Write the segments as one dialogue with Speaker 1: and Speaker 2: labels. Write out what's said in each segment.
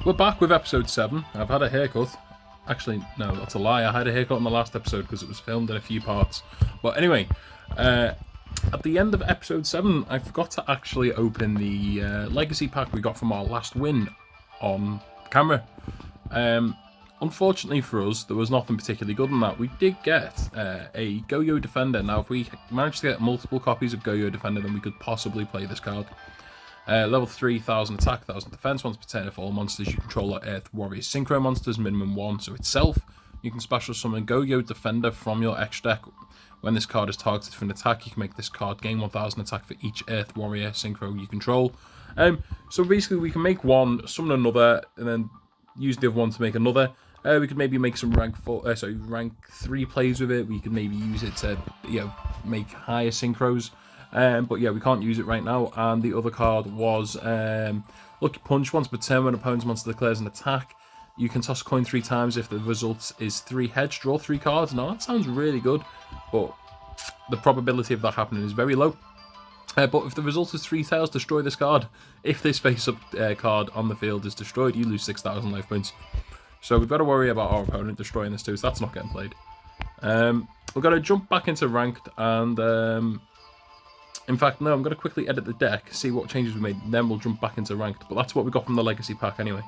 Speaker 1: We're back with episode 7. I've had a haircut. Actually, no, that's a lie. I had a haircut in the last episode because it was filmed in a few parts. But anyway, at the end of episode 7, I forgot to actually open the legacy pack we got from our last win on camera. Unfortunately for us, there was nothing particularly good in that. We did get a Yugioh Defender. Now, if we managed to get multiple copies of Yugioh Defender, then we could possibly play this card. Level 3, 1000 attack, 1000 defense. Once per turn, if all monsters you control are Earth Warrior Synchro monsters, minimum 1, so itself. You can special summon Yugioh Defender from your extra deck. When this card is targeted for an attack, you can make this card gain 1000 attack for each Earth Warrior Synchro you control. So basically, we can make one, summon another, and then use the other one to make another. We could maybe make some rank 3 plays with it. We could maybe use it to, make higher synchros. But yeah, we can't use it right now. And the other card was Lucky Punch. Once per turn, when opponent's monster declares an attack, you can toss a coin 3 times. If the result is 3 heads, draw 3 cards. Now that sounds really good, but the probability of that happening is very low. But if the result is 3 tails, destroy this card. If this face-up card on the field is destroyed, you lose 6,000 life points. So we've got to worry about our opponent destroying this too, so that's not getting played. We've got to jump back into ranked, and in fact, no, I'm going to quickly edit the deck, see what changes we made, and then we'll jump back into ranked. But that's what we got from the legacy pack anyway.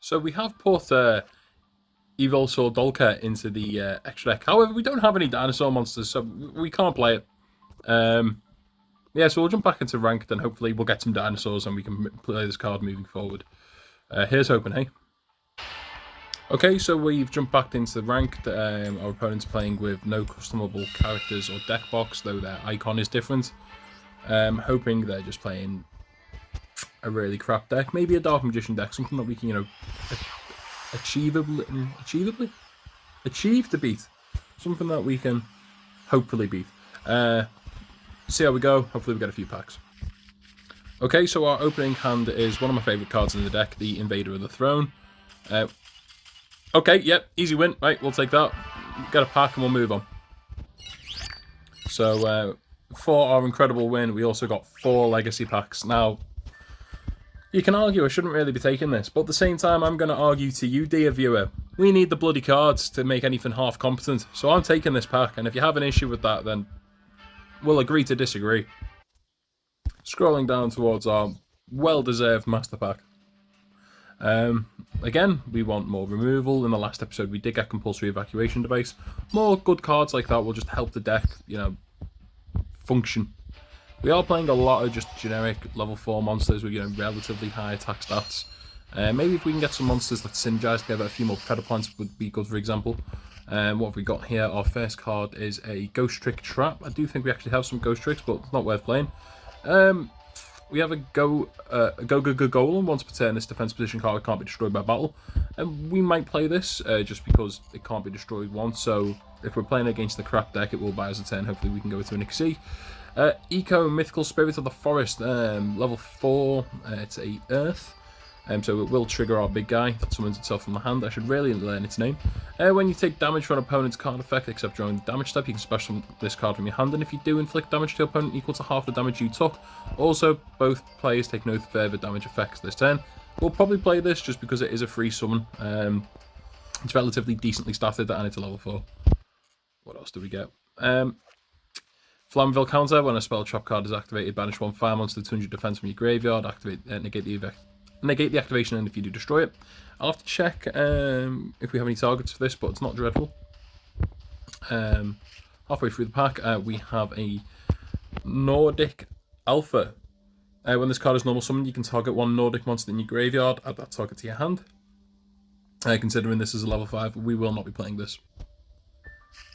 Speaker 1: So we have put Evolsaur Dolka into the extra deck. However, we don't have any dinosaur monsters, so we can't play it. Yeah, so we'll jump back into ranked, and hopefully we'll get some dinosaurs and we can play this card moving forward. Here's hoping, hey? Okay, so we've jumped back into ranked. Our opponent's playing with no customable characters or deck box, though their icon is different. Hoping they're just playing a really crap deck. Maybe a Dark Magician deck, something that we can, achieve to beat. Something that we can hopefully beat. See how we go. Hopefully we get a few packs. Okay, so our opening hand is one of my favourite cards in the deck, the Invader of the Throne. Okay, yep, easy win. Right, we'll take that. Get a pack and we'll move on. So, for our incredible win, we also got 4 legacy packs. Now, you can argue I shouldn't really be taking this, but at the same time, I'm going to argue to you, dear viewer, we need the bloody cards to make anything half competent. So I'm taking this pack, and if you have an issue with that, then we'll agree to disagree. Scrolling down towards our well-deserved master pack. Again, we want more removal. In the last episode, we did get compulsory evacuation device. More good cards like that will just help the deck, function. We are playing a lot of just generic level 4 monsters with, relatively high attack stats. Maybe if we can get some monsters that synergize together, a few more Predaplants would be good, for example. What have we got here? Our first card is a Ghost Trick Trap. I do think we actually have some Ghost Tricks, but it's not worth playing. We have a Golem. Once per turn, this defense position card can't be destroyed by battle. And we might play this just because it can't be destroyed once. So if we're playing against the crap deck, it will buy us a turn. Hopefully we can go to an XC. Eco Mythical Spirit of the Forest, level 4. It's a Earth. So it will trigger our big guy that summons itself from the hand. I should really learn its name. When you take damage from an opponent's card effect, except during the damage step, you can special this card from your hand, and if you do inflict damage to your opponent equal to half the damage you took, also both players take no further damage effects this turn. We'll probably play this just because it is a free summon. It's relatively decently statted, and it's a level 4. What else do we get? Flammable Counter. When a spell trap card is activated, banish 1 fire monster, 200 defense from your graveyard, negate the activation, and if you do, destroy it. I'll have to check if we have any targets for this, but it's not dreadful. Halfway through the pack, we have a Nordic Alpha. When this card is normal summoned, you can target 1 Nordic monster in your graveyard, add that target to your hand. Considering this is a level 5, we will not be playing this.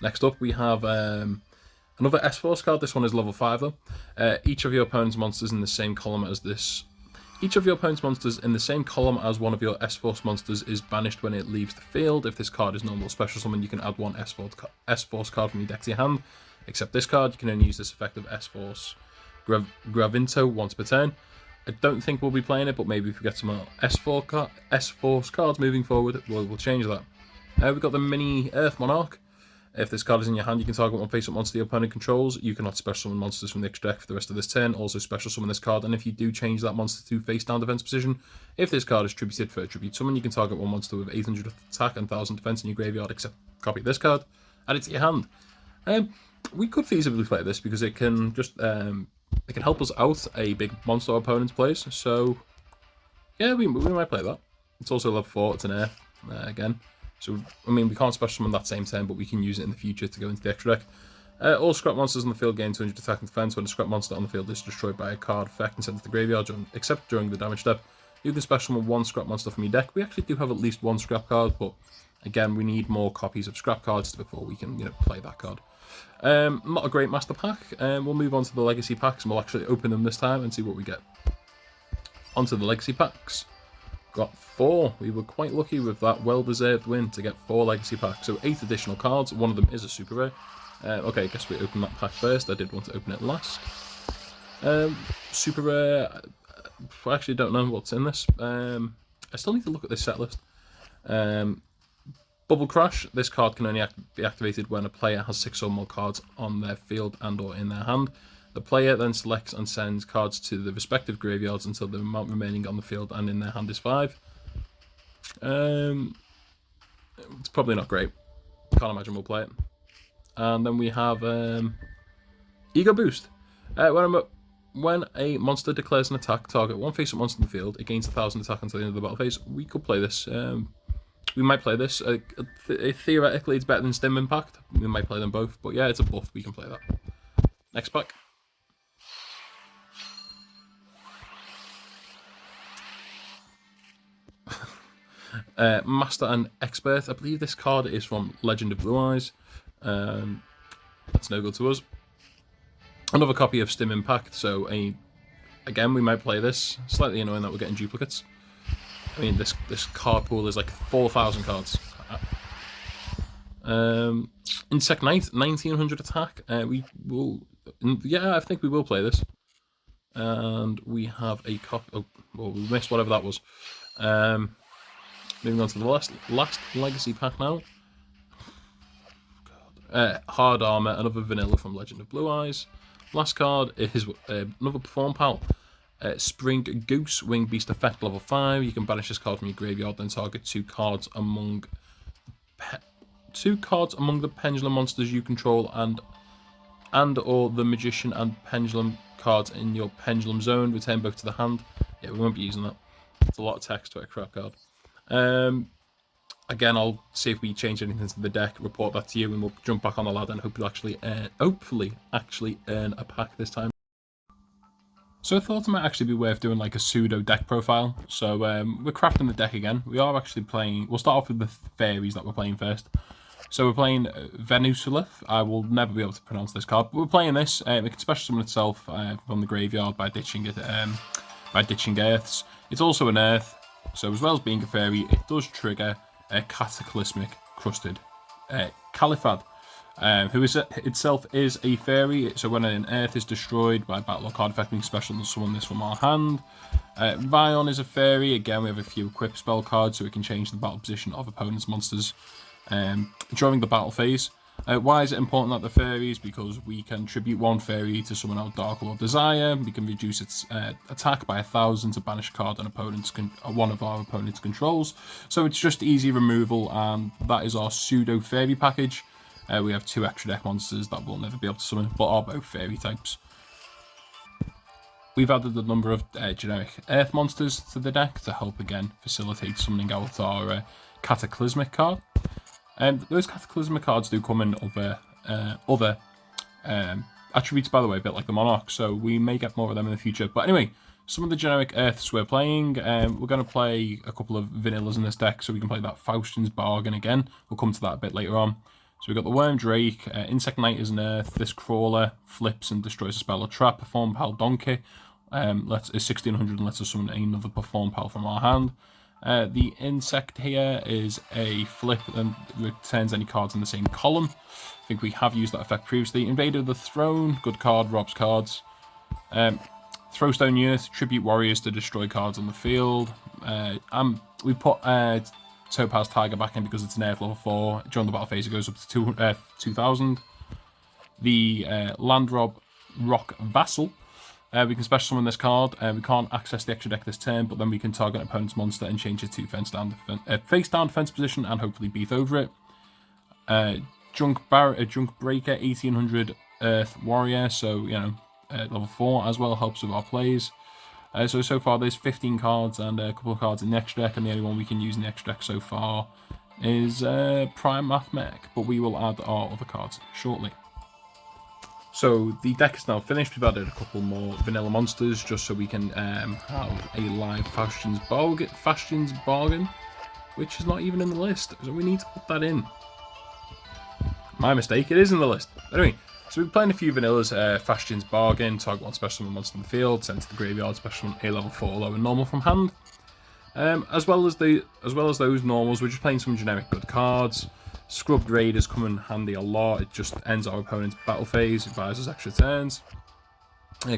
Speaker 1: Next up, we have another S-Force card. This one is level 5 though. Each of your opponent's monsters in the same column as this. Each of your opponent's monsters in the same column as one of your S-Force monsters is banished when it leaves the field. If this card is normal special summon, you can add 1 S-Force card from your deck to your hand. Except this card, you can only use this effect of S-Force Gravinto once per turn. I don't think we'll be playing it, but maybe if we get some more S-Force cards moving forward, we'll change that. We've got the mini Earth Monarch. If this card is in your hand, you can target one face-up monster your opponent controls. You cannot special summon monsters from the extra deck for the rest of this turn. Also special summon this card, and if you do change that monster to face-down defense position, if this card is tributed for a tribute summon, you can target one monster with 800 attack and 1000 defense in your graveyard, except copy this card, add it to your hand. We could feasibly play this because it can just it can help us out a big monster our opponent plays. So yeah, we might play that. It's also level 4. It's an Earth again. So, I mean, we can't special summon that same turn, but we can use it in the future to go into the extra deck. All scrap monsters on the field gain 200 attack and defense. When a scrap monster on the field is destroyed by a card effect and sent to the graveyard, except during the damage step, you can special summon one scrap monster from your deck. We actually do have at least one scrap card, but again, we need more copies of scrap cards before we can, play that card. Not a great master pack. We'll move on to the legacy packs, and we'll actually open them this time and see what we get. Onto the legacy packs. Got 4. We were quite lucky with that well-deserved win to get 4 legacy packs. So 8 additional cards. One of them is a super rare. Okay, I guess we open that pack first. I did want to open it last. Super rare. I actually don't know what's in this. I still need to look at this set list. Bubble Crash. This card can only be activated when a player has 6 or more cards on their field and or in their hand. The player then selects and sends cards to the respective graveyards until the amount remaining on the field and in their hand is 5. It's probably not great. Can't imagine we'll play it. And then we have Ego Boost. When a monster declares an attack, target one face-up monster in the field. It gains 1000 attack until the end of the battle phase. We could play this. We might play this. Theoretically, it's better than Stim Impact. We might play them both. But yeah, it's a buff. We can play that. Next pack. Master and Expert. I believe this card is from Legend of Blue Eyes. That's no good to us. Another copy of Stim Impact. So again, we might play this. Slightly annoying that we're getting duplicates. I mean, this card pool is like 4,000 cards. Insect Knight, 1900 attack. We will. Yeah, I think we will play this. And we have a copy. Oh, well, we missed whatever that was. Moving on to the last legacy pack now. Hard Armor, another vanilla from Legend of Blue Eyes. Last card is another Perform Pal. Spring Goose, Wing Beast effect level 5. You can banish this card from your graveyard, then target 2 cards among the Pendulum monsters you control and or the Magician and Pendulum cards in your Pendulum zone. Return both to the hand. Yeah, we won't be using that. It's a lot of text to a crap card. Again, I'll see if we change anything to the deck, report that to you, and we'll jump back on the ladder and hopefully actually earn a pack this time. So I thought it might actually be worth doing like a pseudo deck profile. So we're crafting the deck again. We are actually playing. We'll start off with the fairies that we're playing first. So we're playing Venusulith. I will never be able to pronounce this card, but we're playing this. It can special summon itself from the graveyard by ditching it, by ditching Earths. It's also an Earth, so as well as being a fairy, it does trigger a Cataclysmic Crusted Caliphate, who itself is a fairy. So when an Earth is destroyed by battle or card effect, we can special summon this from our hand. Vion is a fairy. Again, we have a few equip spell cards, so we can change the battle position of opponents' monsters during the battle phase. Why is it important that the fairies? Because we can tribute one fairy to summon out Dark Lord Desire. We can reduce its attack by 1000 to banish a card on one of our opponent's controls. So it's just easy removal, and that is our pseudo fairy package. We have 2 extra deck monsters that we'll never be able to summon, but are both fairy types. We've added a number of generic earth monsters to the deck to help again facilitate summoning out our Cataclysmic card. Those Cataclysmic cards do come in other attributes, by the way, a bit like the Monarch, so we may get more of them in the future. But anyway, some of the generic Earths we're playing, we're going to play a couple of vanillas in this deck, so we can play that Faustin's Bargain again. We'll come to that a bit later on. So we've got the Worm Drake, Insect Knight is an Earth, this Crawler flips and destroys a spell or trap, Perform Pal Donkey, is 1600 and lets us summon another Perform Pal from our hand. The Insect here is a flip and returns any cards in the same column. I think we have used that effect previously. Invader of the Throne, good card, robs cards. Throwstone Youth, tribute warriors to destroy cards on the field. We put Topaz Tiger back in because it's an Earth level 4. During the battle phase, it goes up to 2,000. The Land Rock Vassal. We can special summon this card. We can't access the extra deck this turn, but then we can target an opponent's monster and change it to face down defense position and hopefully beat over it. Junk Breaker, 1800 Earth Warrior, so you know, level 4 as well, helps with our plays. So far there's 15 cards and a couple of cards in the extra deck, and the only one we can use in the extra deck so far is Prime Math Mech, but we will add our other cards shortly. So the deck is now finished. We've added a couple more vanilla monsters just so we can have a live Faustian's Bargain, which is not even in the list, so we need to put that in. My mistake, it is in the list. Anyway, so we've been playing a few vanillas. Faustian's Bargain, target one special summon monster in the field, send to the graveyard, special summon a level 4 low and normal from hand. As well as those normals, we're just playing some generic good cards. Scrubbed Raiders come in handy a lot. It just ends our opponent's battle phase. It buys us extra turns.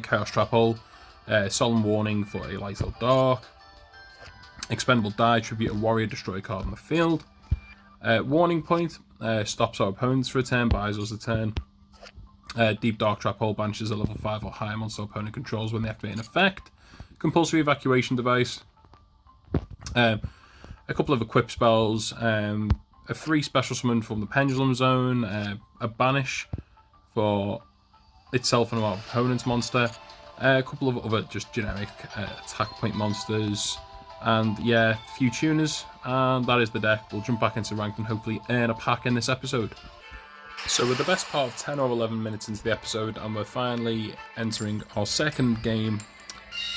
Speaker 1: Chaos Trap Hole. Solemn Warning for a light or dark. Expendable Die. Tribute a warrior. Destroy a card on the field. Warning Point. Stops our opponents for a turn. Buys us a turn. Deep Dark Trap Hole. Banishes a level 5 or higher monster opponent controls when they activate an effect. Compulsory Evacuation Device. A couple of equip spells. A free special summon from the Pendulum Zone, a Banish for itself and our opponent's monster, a couple of other just generic attack point monsters, and yeah, a few tuners, and that is the deck. We'll jump back into ranked and hopefully earn a pack in this episode. So we're the best part of 10 or 11 minutes into the episode, and we're finally entering our second game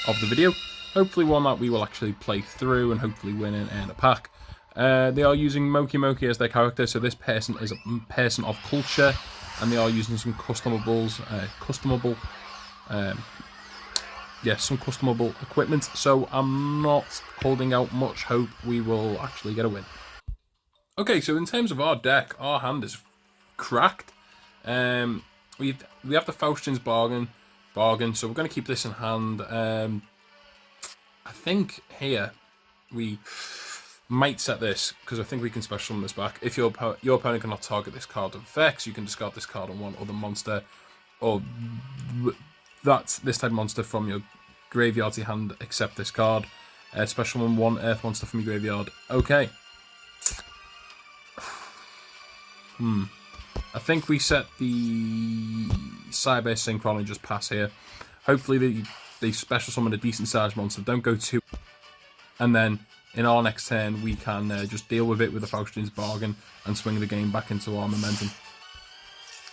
Speaker 1: of the video. Hopefully one that we will actually play through and hopefully win and earn a pack. They are using Moki as their character, so this person is a person of culture, and they are using some customable equipment, so I'm not holding out much hope we will actually get a win. Okay, so in terms of our deck, our hand is cracked. We have the Faustian's Bargain, so we're going to keep this in hand. I think here we might set this, because I think we can special summon this back. If your opponent cannot target this card with effects, you can discard this card on one other monster, or that's this type of monster from your graveyard to your hand, except this card. Special summon one Earth monster from your graveyard. Okay. I think we set the Cyber Synchron and just pass here. Hopefully they special summon a decent sized monster, don't go too, and then in our next turn, we can just deal with it with the Faustian's Bargain and swing the game back into our momentum.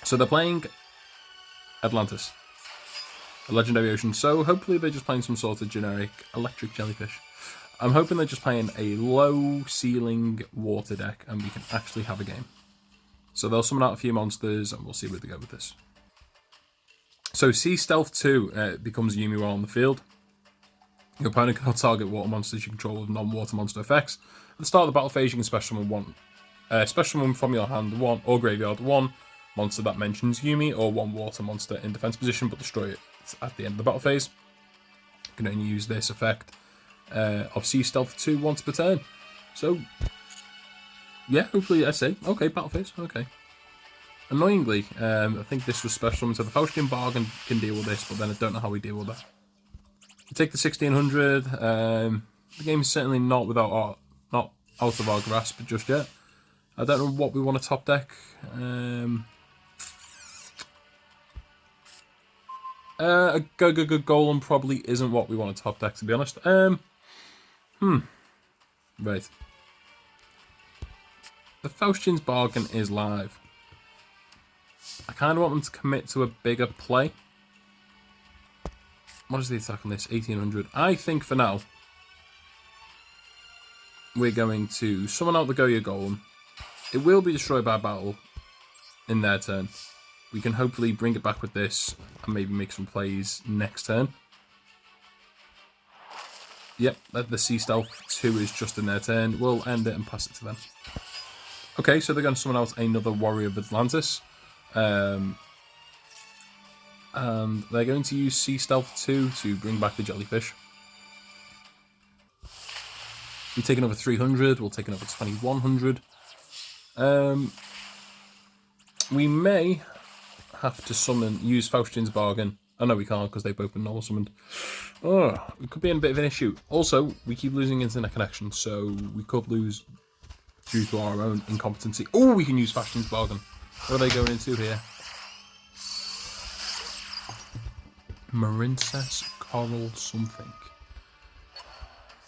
Speaker 1: So they're playing Atlantis, a Legendary Ocean. So hopefully they're just playing some sort of generic electric jellyfish. I'm hoping they're just playing a low ceiling water deck and we can actually have a game. So they'll summon out a few monsters and we'll see where they go with this. So Sea Stealth 2 becomes Yumi while on the field. Your opponent cannot target water monsters you control with non-water monster effects. At the start of the battle phase, you can special summon from your hand one or graveyard one monster that mentions Yumi or one water monster in defense position, but destroy it at the end of the battle phase. You can only use this effect of Sea Stealth 2 once per turn. So yeah, hopefully I say okay, battle phase, okay. Annoyingly, I think this was special summoned, so the Faustian Bargain can deal with this, but then I don't know how we deal with that. We take the 1600. The game is certainly not not out of our grasp just yet. I don't know what we want to top deck. A Golem probably isn't what we want to top deck, to be honest. Right. The Faustian's Bargain is live. I kind of want them to commit to a bigger play. What is the attack on this? 1800. I think for now, we're going to summon out the Yugioh Golem. It will be destroyed by battle in their turn. We can hopefully bring it back with this and maybe make some plays next turn. Yep, the Sea Stealth 2 is just in their turn. We'll end it and pass it to them. Okay, so they're going to summon out another Warrior of Atlantis. And they're going to use Sea Stealth 2 to bring back the jellyfish. We take another 300. We'll take another 2100. We may have to use Faustian's Bargain. Oh no, we can't because they've both been normal summoned. Oh, it could be in a bit of an issue. Also, we keep losing internet connection, so we could lose due to our own incompetency. Oh, we can use Faustian's Bargain. What are they going into here? Marincess Coral something.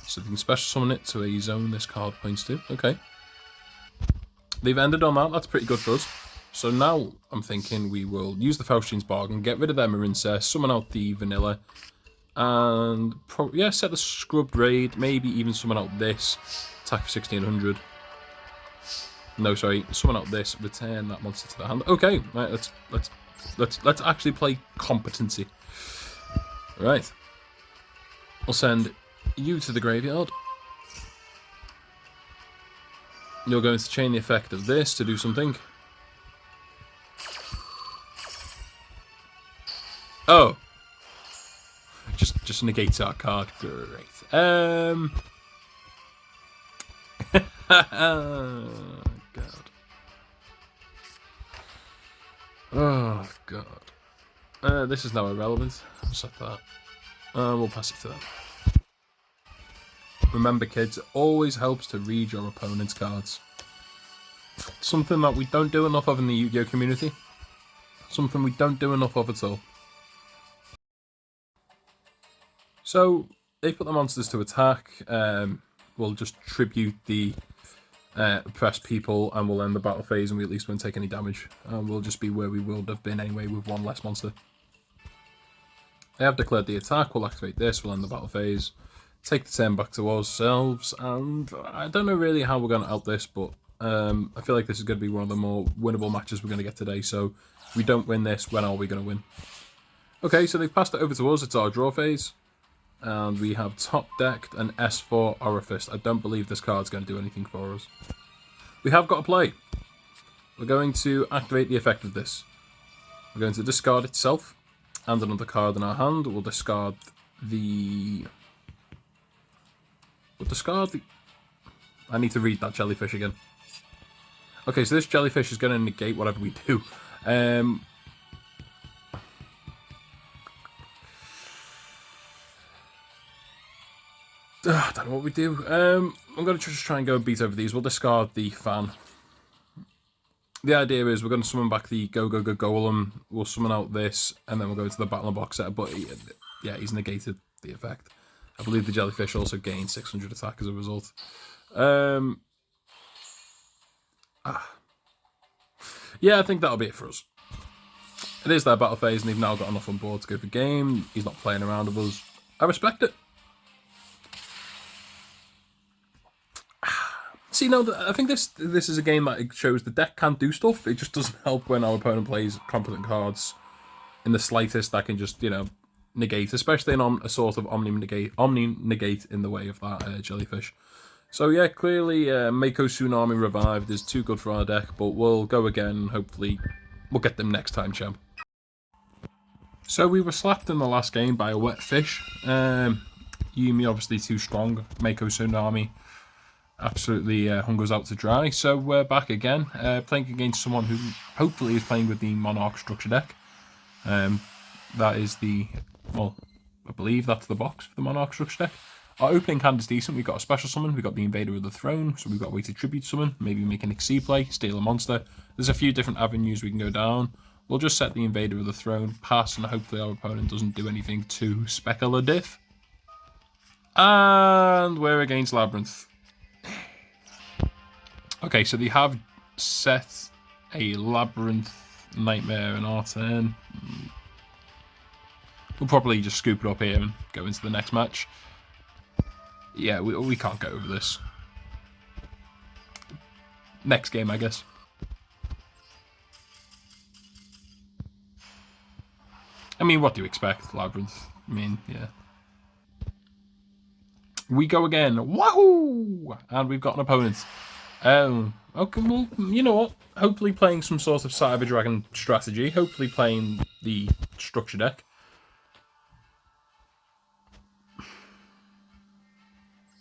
Speaker 1: So they can special summon it to a zone this card points to. Okay. They've ended on that. That's pretty good for us. So now I'm thinking we will use the Faustian's Bargain, get rid of their Marincess, summon out the Vanilla, and set the Scrubbed Raid, maybe even summon out this, attack for 1600. No, sorry, summon out this, return that monster to the hand. Okay, right, let's actually play competency. Right. We'll send you to the graveyard. You're going to chain the effect of this to do something. Oh. Just negates our card. Great. God. Oh, God. This is now irrelevant. I'll set that. We'll pass it to them. Remember, kids, it always helps to read your opponent's cards. Something that we don't do enough of in the Yu-Gi-Oh community. Something we don't do enough of at all. So, they put the monsters to attack. We'll just tribute the oppressed people and we'll end the battle phase and we at least won't take any damage. And we'll just be where we would have been anyway with one less monster. They have declared the attack. We'll activate this. We'll end the battle phase. Take the turn back to ourselves. And I don't know really how we're going to out this, but I feel like this is going to be one of the more winnable matches we're going to get today. So if we don't win this, when are we going to win? Okay, so they've passed it over to us. It's our draw phase. And we have top decked an S4 Orifice. I don't believe this card's going to do anything for us. We have got to play. We're going to activate the effect of this. We're going to discard itself and another card in our hand. We'll discard the... I need to read that jellyfish again. Okay, so this jellyfish is going to negate whatever we do. I don't know what we do. I'm going to just try and go and beat over these. We'll discard the fan. The idea is we're going to summon back the Go Golem. We'll summon out this, and then we'll go into the Battle and Box set. But yeah, he's negated the effect. I believe the jellyfish also gained 600 attack as a result. Yeah, I think that'll be it for us. It is their battle phase, and they've now got enough on board to go for game. He's not playing around with us. I respect it. See, no, I think this is a game that shows the deck can do stuff. It just doesn't help when our opponent plays competent cards in the slightest that can just, negate, especially in a sort of omni negate in the way of that jellyfish. So yeah, clearly Mako Tsunami Revived is too good for our deck, but we'll go again. Hopefully we'll get them next time, champ. So we were slapped in the last game by a wet fish. Yumi obviously too strong. Mako Tsunami absolutely hung us out to dry. So we're back again, playing against someone who hopefully is playing with the Monarch structure deck. That is well, I believe that's the box for the Monarch structure deck. Our opening hand is decent. We've got a special summon. We've got the Invader of the Throne. So we've got a way to tribute summon. Maybe make an XC play, steal a monster. There's a few different avenues we can go down. We'll just set the Invader of the Throne, pass, and hopefully our opponent doesn't do anything too speculative. And we're against Labyrinth. Okay, so they have set a Labyrinth Nightmare in our turn. We'll probably just scoop it up here and go into the next match. Yeah, we can't get over this. Next game, I guess. I mean, what do you expect, Labyrinth? I mean, yeah. We go again. Wahoo! And we've got an opponent. Okay, well, you know what? Hopefully playing some sort of Cyber Dragon strategy. Hopefully playing the structure deck.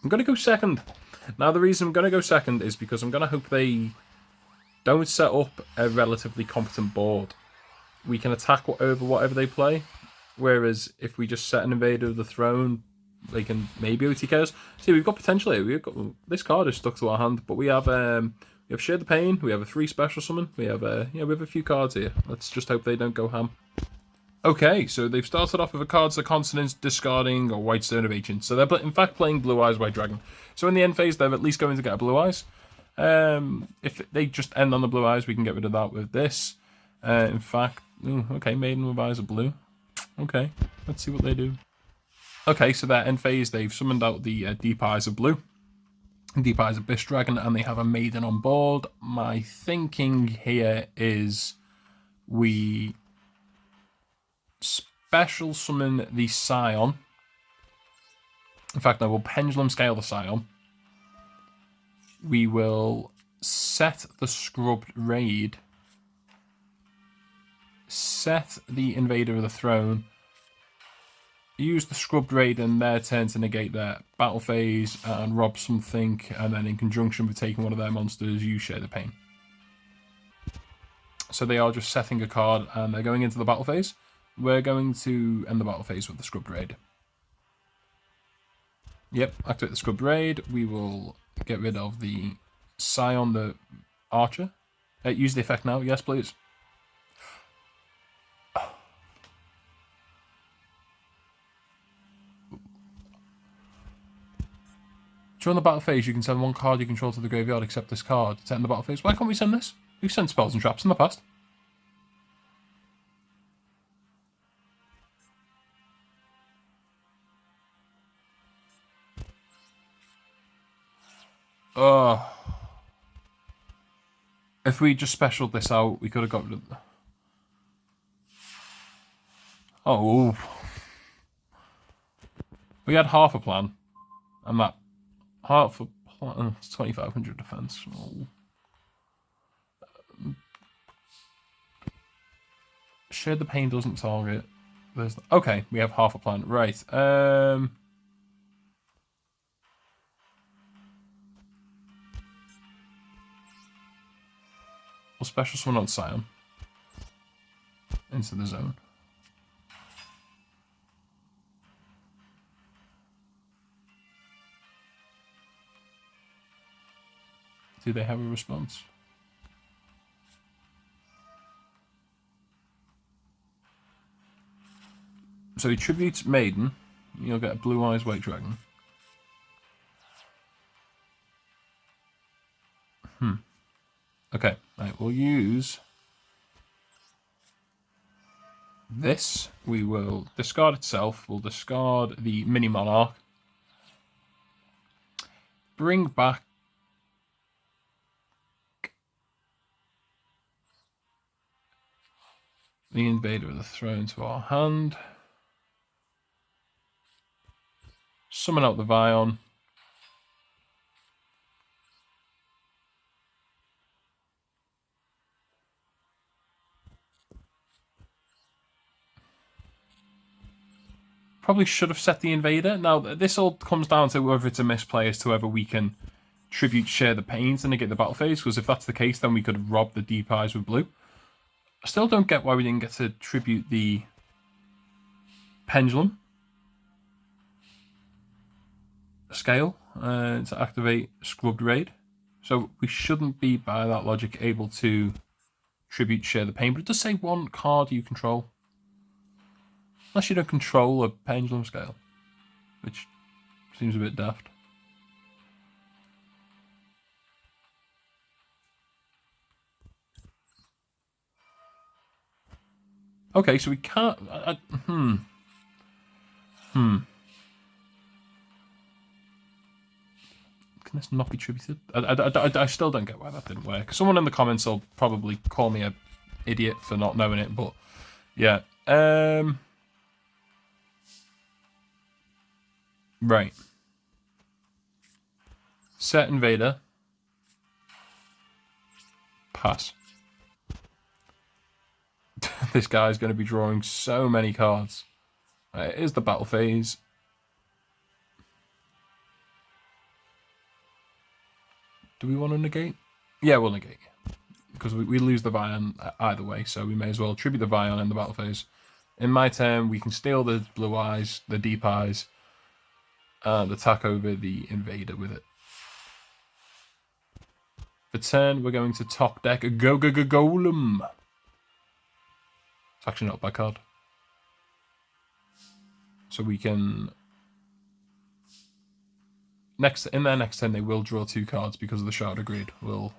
Speaker 1: I'm going to go second. Now, the reason I'm going to go second is because I'm going to hope they don't set up a relatively competent board. We can attack over whatever they play, whereas if we just set an Invader of the Throne, they can maybe OTK us. See, we've got potential here. We've got this card is stuck to our hand, but we have Share the Pain. We have a 3 special summon. We have we have a few cards here. Let's just hope they don't go ham. Okay, so they've started off with a cards of consonants, discarding a White Stone of Ancients. So they're in fact playing Blue Eyes White Dragon. So in the end phase, they're at least going to get a Blue Eyes. If they just end on the Blue Eyes, we can get rid of that with this. In fact, okay, Maiden with Eyes of Blue. Okay, let's see what they do. Okay, so their end phase, they've summoned out the Deep Eyes of Blue, Deep Eyes of Beast Dragon, and they have a Maiden on board. My thinking here is we special summon the Scion. In fact, I will Pendulum Scale the Scion. We will set the Scrubbed Raid, set the Invader of the Throne, use the Scrubbed Raid in their turn to negate their battle phase and rob something, and then in conjunction with taking one of their monsters, you Share the Pain. So they are just setting a card and they're going into the battle phase. We're going to end the battle phase with the Scrubbed Raid. Yep, activate the Scrubbed Raid. We will get rid of the Scion, the Archer. Use the effect now. Yes, please. During the battle phase, you can send one card you control to the graveyard except this card to end the battle phase. Why can't we send this? We've sent spells and traps in the past. If we just specialed this out, we could have got rid of... Oh. We had half a plan. And that half a plan... It's 2,500 defense. Oh. Share the Pain doesn't target. Okay, we have half a plan. Right. We'll special summon on Scion into the zone. Do they have a response? So he tributes Maiden. You'll get a Blue Eyes White Dragon. Okay, right, we'll use this. We will discard itself. We'll discard the Mini Monarch. Bring back the Invader of the Throne to our hand. Summon out the Vion. Probably should have set the Invader. Now, this all comes down to whether it's a misplay as to whether we can tribute Share the Pains and negate the battle phase, because if that's the case, then we could have robbed the Deep Eyes with Blue. I still don't get why we didn't get to tribute the Pendulum Scale to activate Scrubbed Raid. So we shouldn't be, by that logic, able to tribute Share the Pain, but it does say one card you control. Unless you don't control a Pendulum Scale, which seems a bit daft. Okay, so we can't... Can this not be tributed? I still don't get why that didn't work. Someone in the comments will probably call me an idiot for not knowing it, but yeah. Right. Set Invader. Pass. This guy's going to be drawing so many cards. Here's the battle phase. Do we want to negate? Yeah, we'll negate. Because we lose the Vion either way, so we may as well tribute the Vion in the battle phase. In my turn, we can steal the blue eyes, the deep eyes, and attack over the invader with it. For turn, we're going to top deck a Golem. It's actually not a bad card. So we can... In their next turn, they will draw 2 cards because of the Shard of Greed. We'll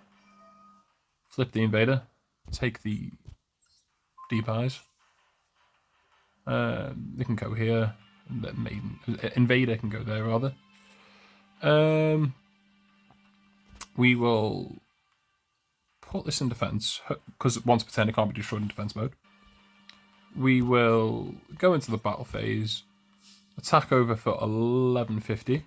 Speaker 1: flip the invader, take the deep eyes. They can go here. Invader can go there, rather. We will put this in defense, because once per turn it can't be destroyed in defense mode. We will go into the battle phase, attack over for 1150.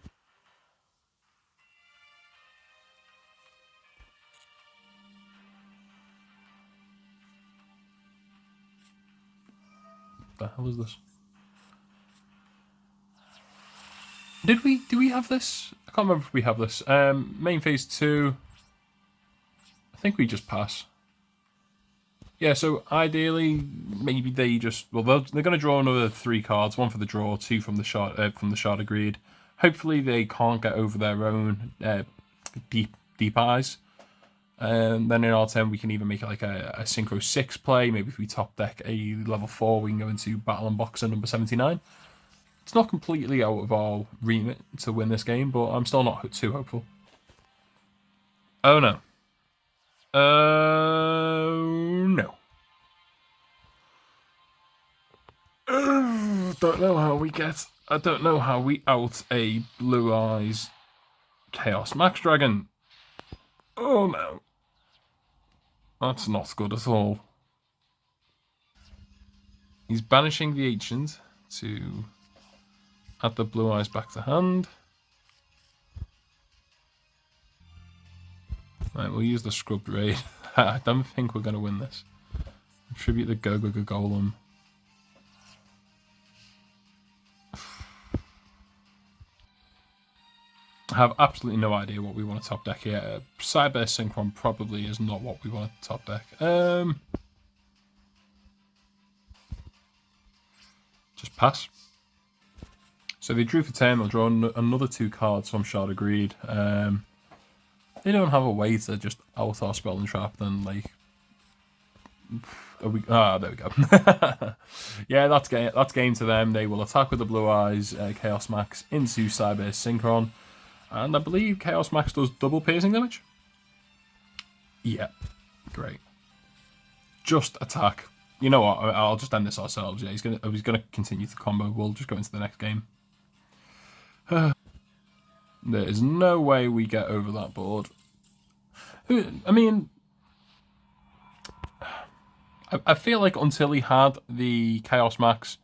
Speaker 1: What the hell is this? Do we have this? I can't remember if we have this. Main phase 2. I think we just pass. Yeah, so ideally, maybe they just... Well, they're going to draw another 3 cards. 1 for the draw, 2 from the Shard of Greed. Hopefully they can't get over their own deep eyes. And then in our turn, we can even make it like a Synchro 6 play. Maybe if we top deck a level 4, we can go into Battle and Boxer number 79. It's not completely out of our remit to win this game, but I'm still not too hopeful. Oh no. No. Don't know how we get... I don't know how we out a Blue Eyes Chaos Max Dragon. Oh no. That's not good at all. He's banishing the Ancient to add the Blue Eyes back to hand. Right, we'll use the Scrubbed Raid. I don't think we're going to win this. Tribute the Golem. I have absolutely no idea what we want to top deck here. Cyber Synchron probably is not what we want to top deck. Just pass. So they drew for 10, they'll draw another 2 cards from Shard of Greed. They don't have a way to just out our Spell and Trap, then like... there we go. Yeah, that's game to them. They will attack with the Blue Eyes, Chaos Max into Cyber Synchron. And I believe Chaos Max does double piercing damage. Yeah, great. Just attack. You know what? I'll just end this ourselves. Yeah, he's gonna continue to combo. We'll just go into the next game. There is no way we get over that board. I mean, I feel like until he had the Chaos Max,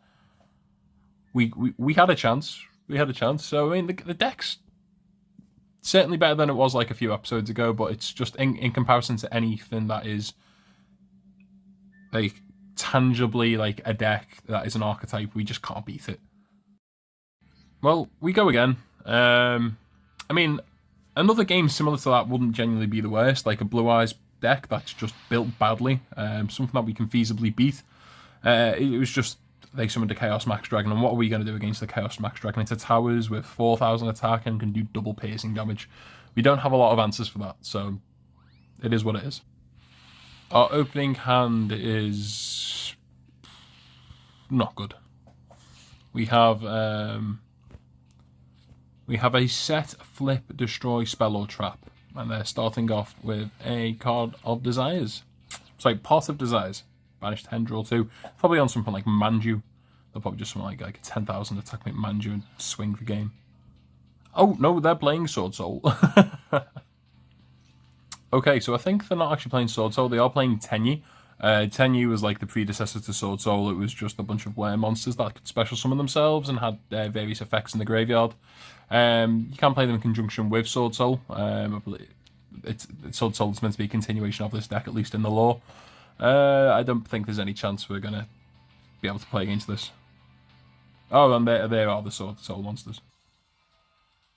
Speaker 1: we had a chance. We had a chance. So I mean, the deck's certainly better than it was like a few episodes ago, but it's just in comparison to anything that is like tangibly like a deck that is an archetype, we just can't beat it. Well, we go again. I mean, another game similar to that wouldn't genuinely be the worst, like a Blue Eyes deck that's just built badly, something that we can feasibly beat. It was just they summoned a Chaos Max Dragon, and what are we going to do against the Chaos Max Dragon? It's a towers with 4,000 attack and can do double piercing damage. We don't have a lot of answers for that, so it is what it is. Our opening hand is not good. We have a set, flip, destroy, spell or trap, and they're starting off with a card of Desires. Sorry, Pot of Desires. Banish 10, draw 2. Probably on something like Manju. They'll probably just something like a 10,000 attack make Manju and swing the game. Oh, no, they're playing Sword Soul. Okay, so I think they're not actually playing Sword Soul. They are playing Tenyi. Tenyi was like the predecessor to Sword Soul. It was just a bunch of were monsters that could special summon themselves and had various effects in the graveyard. You can play them in conjunction with Sword Soul. I believe Sword Soul is meant to be a continuation of this deck, at least in the lore. I don't think there's any chance we're going to be able to play against this. Oh, and there are the Sword Soul monsters.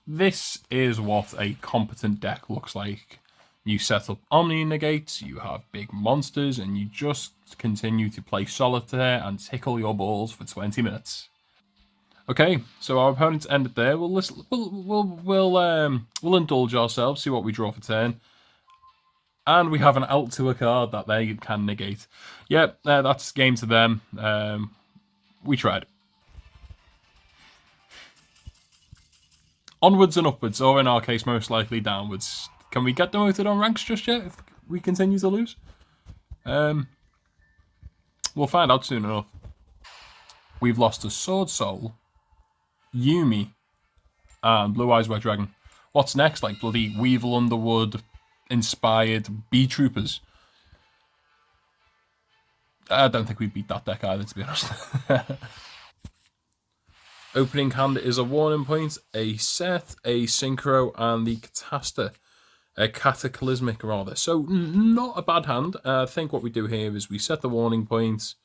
Speaker 1: This is what a competent deck looks like. You set up Omni Negates, you have big monsters, and you just continue to play Solitaire and tickle your balls for 20 minutes. Okay, so our opponent's ended there. We'll listen, we'll indulge ourselves, see what we draw for turn, and we have an out to a card that they can negate. Yep, that's game to them. We tried. Onwards and upwards, or in our case, most likely downwards. Can we get demoted on ranks just yet if we continue to lose? We'll find out soon enough. We've lost to Sword Soul, Yumi, and Blue Eyes White Dragon. What's next? Like bloody Weevil Underwood inspired B Troopers. I don't think we beat that deck either, to be honest. Opening hand is a warning point, a set, a synchro, and the Catasta. A cataclysmic, rather. So, not a bad hand. I think what we do here is we set the warning points,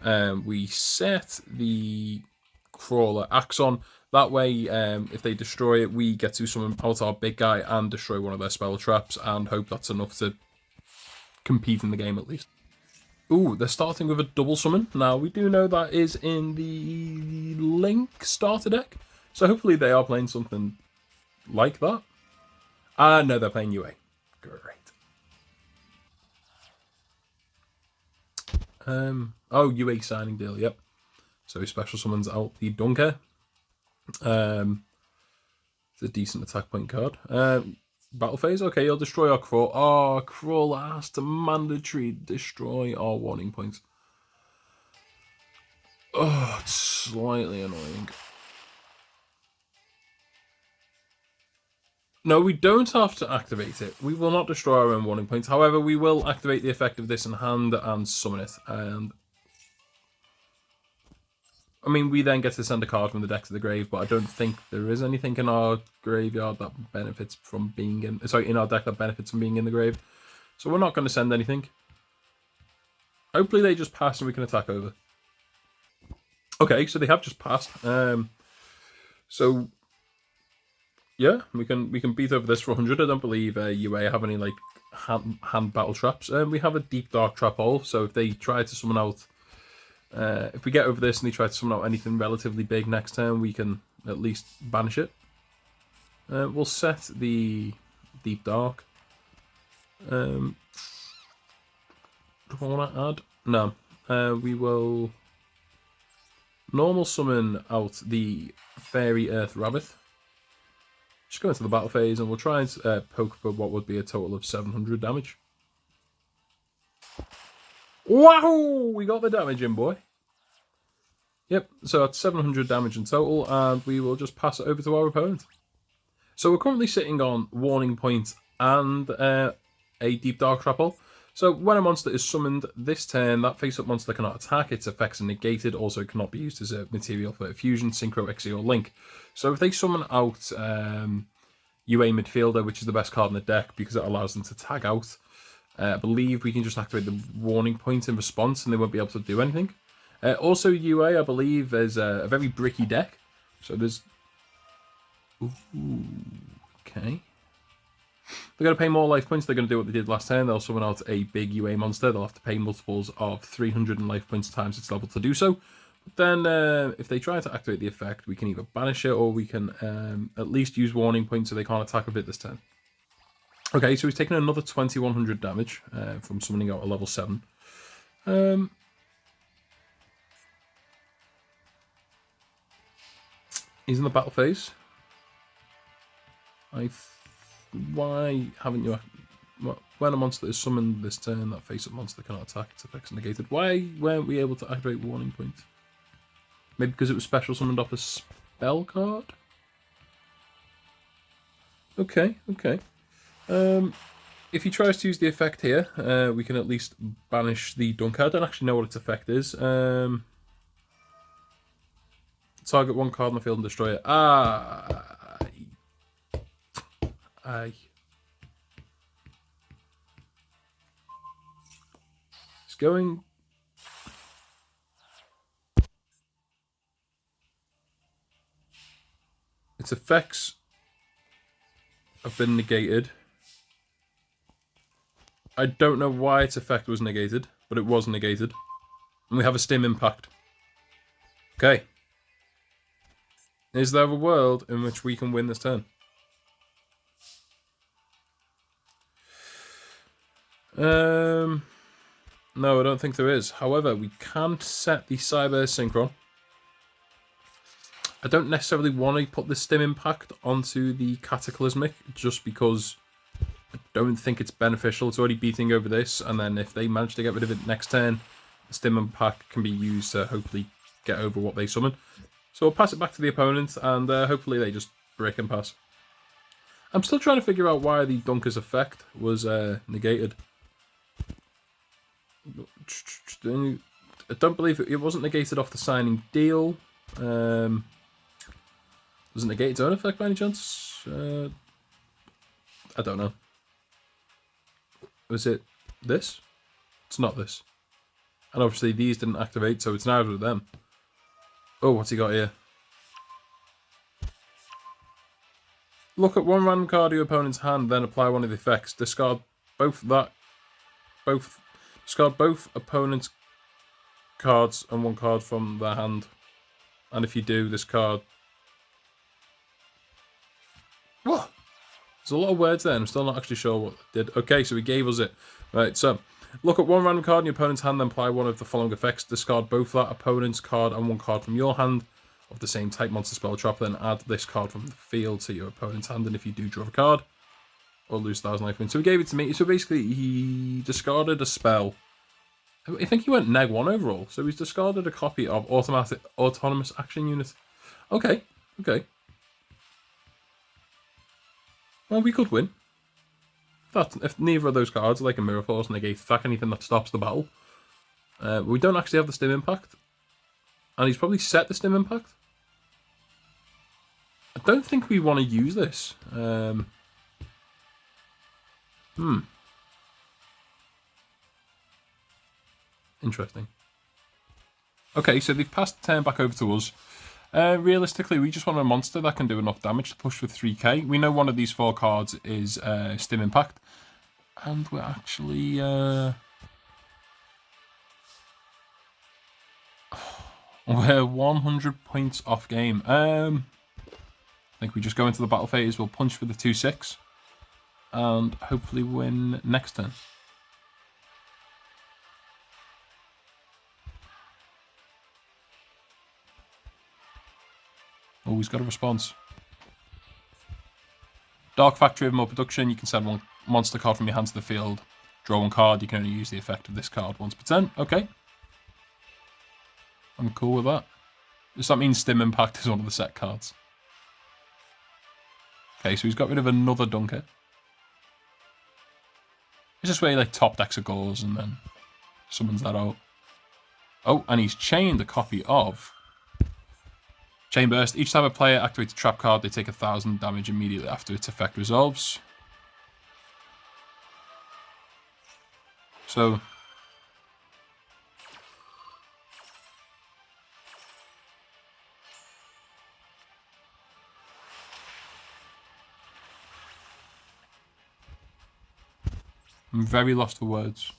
Speaker 1: we set the Crawler Axon. That way, if they destroy it, we get to summon out our big guy and destroy one of their spell traps, and hope that's enough to compete in the game at least. Ooh, they're starting with a double summon. Now, we do know that is in the Link starter deck, so hopefully they are playing something like that. No, they're playing UA. Great. UA signing deal, yep. So he special summons out the Dunker. It's a decent attack point card. Battle phase, okay, you'll destroy our Crawl. Oh, Crawler has to mandatory destroy our warning points. Oh, it's slightly annoying. No, we don't have to activate it. We will not destroy our own warning points. However, we will activate the effect of this in hand and summon it. And I mean, we then get to send a card from the deck to the grave, but I don't think there is anything in our graveyard that benefits from being in. Sorry, in our deck that benefits from being in the grave. So we're not going to send anything. Hopefully they just pass and we can attack over. Okay, so they have just passed. So yeah, we can beat over this for 100. I don't believe UA have any like hand battle traps. We have a deep dark trap hole, so if they try to summon out, if we get over this and they try to summon out anything relatively big next turn, we can at least banish it. We'll set the deep dark. Do I want to add? No. We will normal summon out the Fairy Earth Rabbit. Just go into the battle phase and we'll try and poke for what would be a total of 700 damage. Wow! We got the damage in, boy. Yep, so that's 700 damage in total, and we will just pass it over to our opponent. So we're currently sitting on Warning Point and a Deep Dark Trap Hole. So when a monster is summoned this turn, that face-up monster cannot attack, its effects are negated, also cannot be used as a material for fusion, synchro, Xyz, or link. So if they summon out UA Midfielder, which is the best card in the deck because it allows them to tag out, I believe we can just activate the warning point in response and they won't be able to do anything. Also, UA, I believe, is a very bricky deck. So there's... Ooh, okay. They're going to pay more life points. They're going to do what they did last turn. They'll summon out a big UA monster. They'll have to pay multiples of 300 in life points times its level to do so. But then, if they try to activate the effect, we can either banish it or we can at least use warning points so they can't attack with it this turn. Okay, so he's taken another 2100 damage from summoning out a level 7. He's in the battle phase. Why haven't you... When a monster is summoned this turn, that face-up monster cannot attack, its effects are negated. Why weren't we able to activate warning point? Maybe because it was special summoned off a spell card? Okay. If he tries to use the effect here, we can at least banish the Dunker. I don't actually know what its effect is. Target one card on the field and destroy it. Aye. It's going... Its effects have been negated. I don't know why its effect was negated, but it was negated. And we have a stim impact. Okay. Is there a world in which we can win this turn? No, I don't think there is. However, we can set the Cyber Synchron. I don't necessarily want to put the stim impact onto the Cataclysmic, just because I don't think it's beneficial. It's already beating over this, and then if they manage to get rid of it next turn, the stim impact can be used to hopefully get over what they summon. So we'll pass it back to the opponent, and hopefully they just break and pass. I'm still trying to figure out why the Dunker's effect was negated. I don't believe it wasn't negated off the signing deal. Was it negate its own effect by any chance? I don't know. Was it this? It's not this. And obviously these didn't activate, so it's neither of them. Oh, what's he got here? Look at one random card of your opponent's hand, then apply one of the effects. Discard both opponent's cards and one card from their hand. And if you do, this card. What? There's a lot of words there, and I'm still not actually sure what it did. Okay, so he gave us it. Right, so look at one random card in your opponent's hand, then apply one of the following effects. Discard both that opponent's card and one card from your hand of the same type monster spell trap, then add this card from the field to your opponent's hand, and if you do, draw a card or lose 1,000 life points. So he gave it to me. So basically, he discarded a spell. I think he went neg 1 overall. So he's discarded a copy of autonomous action unit. Okay. Well, we could win. If neither of those cards are like a Mirror Force, negate attack, anything that stops the battle. We don't actually have the stim impact. And he's probably set the stim impact. I don't think we want to use this. Interesting. Okay, so they've passed the turn back over to us. Realistically, we just want a monster that can do enough damage to push with 3k. We know one of these 4 cards is Stim Impact. And we're actually... we're 100 points off game. I think we just go into the battle phase, we'll punch for the 2-6. And hopefully win next turn. Oh, he's got a response. Dark Factory of more production. You can send one monster card from your hand to the field. Draw one card. You can only use the effect of this card once per turn. Okay. I'm cool with that. Does that mean Stim Impact is one of the set cards? Okay, so he's got rid of another Dunker. It's just where he like top decks a Gauze and then summons that out. Oh, and he's chained a copy of Chain Burst. Each time a player activates a trap card, they take 1,000 damage immediately after its effect resolves. So... I'm very lost for words.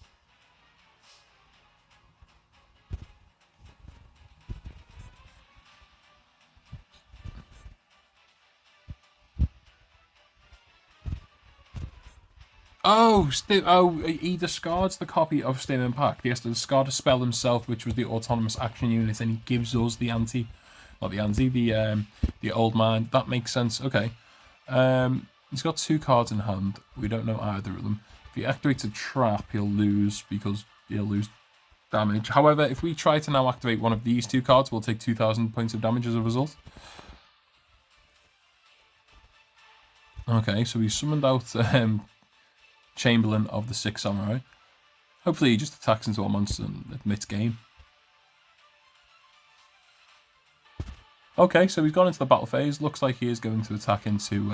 Speaker 1: Oh, he discards the copy of Stim Impact. He has to discard a spell himself, which was the autonomous action unit, and he gives us the the old man. That makes sense. Okay. He's got 2 cards in hand. We don't know either of them. If he activates a trap, he'll lose because he'll lose damage. However, if we try to now activate one of these 2 cards, we'll take 2,000 points of damage as a result. Okay, so we summoned out Chamberlain of the 6 Samurai. Hopefully he just attacks into our monster and admits game. Okay, so we've gone into the battle phase. Looks like he is going to attack into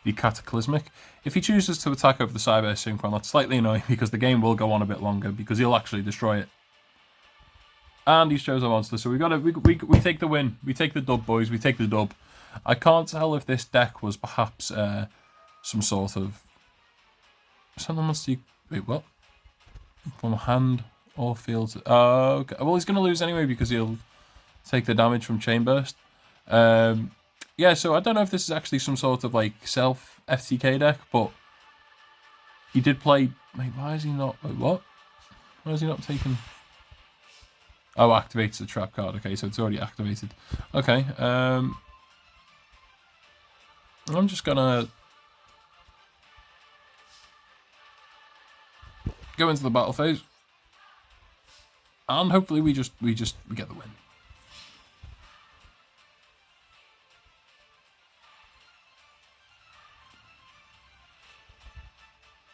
Speaker 1: the Cataclysmic. If he chooses to attack over the Cyber Synchron, that's slightly annoying because the game will go on a bit longer because he'll actually destroy it. And he shows a monster, so we take the win. We take the dub, boys. We take the dub. I can't tell if this deck was perhaps some sort of... Send the monster you... Wait, what? From hand or field... Oh, okay. Well, he's going to lose anyway because he'll take the damage from Chain Burst. Yeah, so I don't know if this is actually some sort of, like, self-FTK deck, but he did play... Wait, why is he not... Wait, what? Why is he not taking... Oh, activates the trap card. Okay, so it's already activated. Okay, I'm just gonna go into the battle phase, and hopefully we get the win.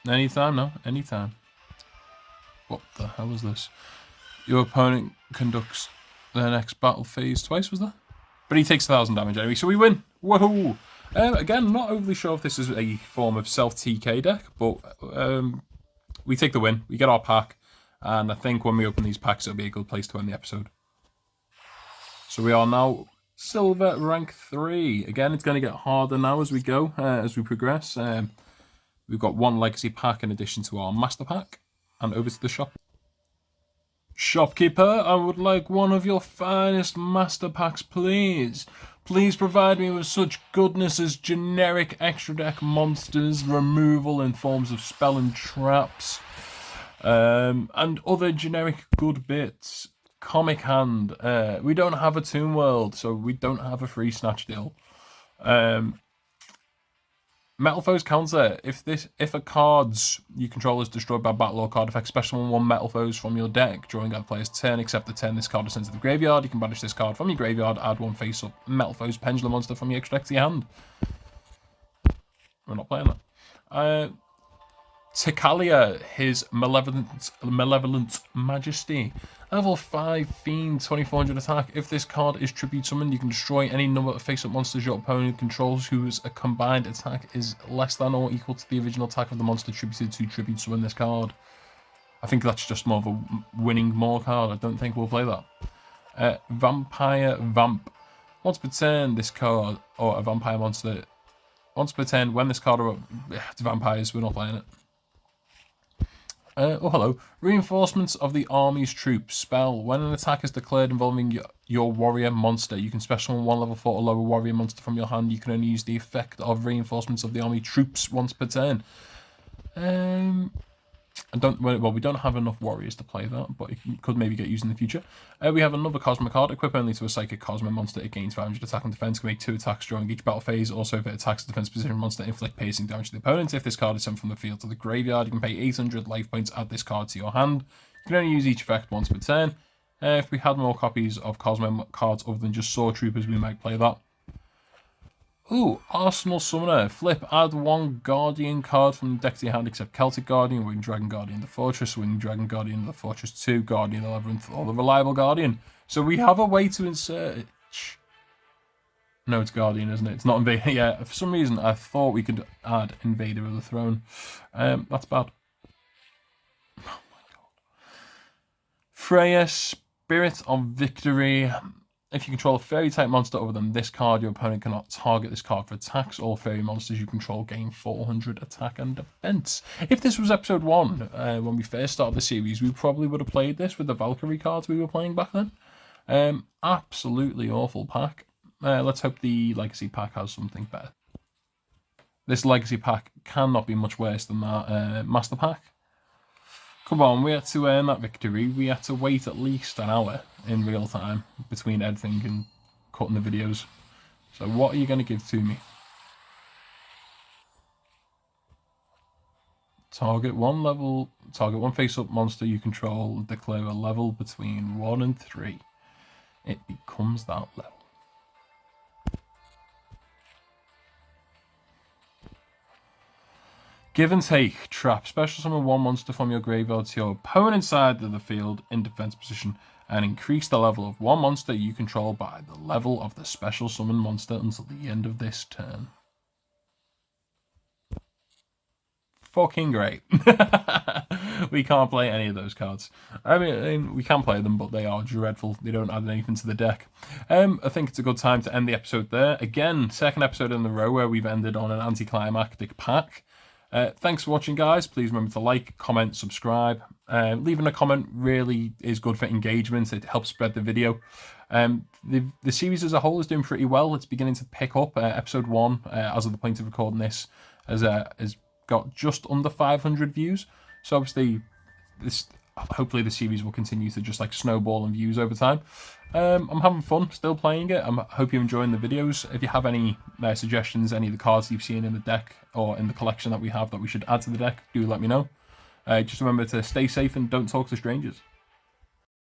Speaker 1: Anytime, no, anytime. What the hell is this? Your opponent conducts their next battle phase twice, was that? But he takes 1,000 damage anyway, so we win. Woohoo! Again, not overly sure if this is a form of self-TK deck, but we take the win. We get our pack, and I think when we open these packs, it'll be a good place to end the episode. So we are now Silver rank 3. Again, it's going to get harder now as we go, as we progress. We've got one Legacy pack in addition to our Master pack, and over to the shop. Shopkeeper, I would like one of your finest Master packs, please. Please provide me with such goodness as generic extra deck monsters, removal in forms of spell and traps, and other generic good bits. Comic hand. We don't have a Toon World, so we don't have a free Snatch deal. Metal Foes counter. If a card's you control is destroyed by battle or card effect, special one Metal Foes from your deck during that player's turn, except the turn this card is sent to the graveyard. You can banish this card from your graveyard, add one face-up Metal Foes Pendulum monster from your extra deck to your hand. We're not playing that. Tikalia, his Malevolent Majesty. Level 5 Fiend, 2400 attack. If this card is tribute summoned, you can destroy any number of face-up monsters your opponent controls whose a combined attack is less than or equal to the original attack of the monster tributed to tribute summon this card. I think that's just more of a winning more card. I don't think we'll play that. Vampire Vamp. Once per turn, this card, or a vampire monster, once per turn, when this card, it's vampires, we're not playing it. Oh, hello. Reinforcements of the Army's Troops. Spell. When an attack is declared involving your warrior monster, you can special one level 4 or lower warrior monster from your hand. You can only use the effect of Reinforcements of the Army Troops once per turn. We don't have enough warriors to play that, but it could maybe get used in the future. We have another Cosmo card. Equip only to a Psychic Cosmo monster. It gains 500 attack and defense. Can make 2 attacks during each battle phase. Also, if it attacks a defense position monster, inflict piercing damage to the opponent. If this card is sent from the field to the graveyard, you can pay 800 life points, add this card to your hand. You can only use each effect once per turn. If we had more copies of Cosmo cards other than just Sword Troopers, we might play that. Ooh, Arsenal Summoner. Flip, add 1 Guardian card from the deck to your hand except Celtic Guardian, Winged Dragon Guardian, the Fortress, Winged Dragon Guardian, the Fortress 2, Guardian, the Labyrinth, or the Reliable Guardian. So we have a way to insert it. No, it's Guardian, isn't it? It's not Invader. Yeah, for some reason I thought we could add Invader of the Throne. That's bad. Oh my god. Freya, Spirit of Victory. If you control a fairy-type monster other than this card, your opponent cannot target this card for attacks. All fairy monsters you control gain 400 attack and defense. If this was episode 1, when we first started the series, we probably would have played this with the Valkyrie cards we were playing back then. Absolutely awful pack. Let's hope the Legacy pack has something better. This Legacy pack cannot be much worse than that Master pack. Come on, we had to earn that victory. We had to wait at least an hour in real time between editing and cutting the videos. So what are you going to give to me? Target one face-up monster you control, declare a level between 1 and 3. It becomes that level. Give and take. Trap. Special summon 1 monster from your graveyard to your opponent's side of the field in defense position and increase the level of 1 monster you control by the level of the special summon monster until the end of this turn. Fucking great. We can't play any of those cards. I mean, we can play them, but they are dreadful. They don't add anything to the deck. I think it's a good time to end the episode there. Again, second episode in a row where we've ended on an anticlimactic pack. Thanks for watching, guys. Please remember to like, comment, subscribe. Leaving a comment really is good for engagement. It helps spread the video. The series as a whole is doing pretty well. It's beginning to pick up. Episode 1, as of the point of recording this, has got just under 500 views. So obviously, hopefully the series will continue to just like snowball in views over time. I'm having fun still playing it. I hope you're enjoying the videos. If you have any suggestions, any of the cards you've seen in the deck or in the collection that we have that we should add to the deck, do let me know. Just remember to stay safe and don't talk to strangers.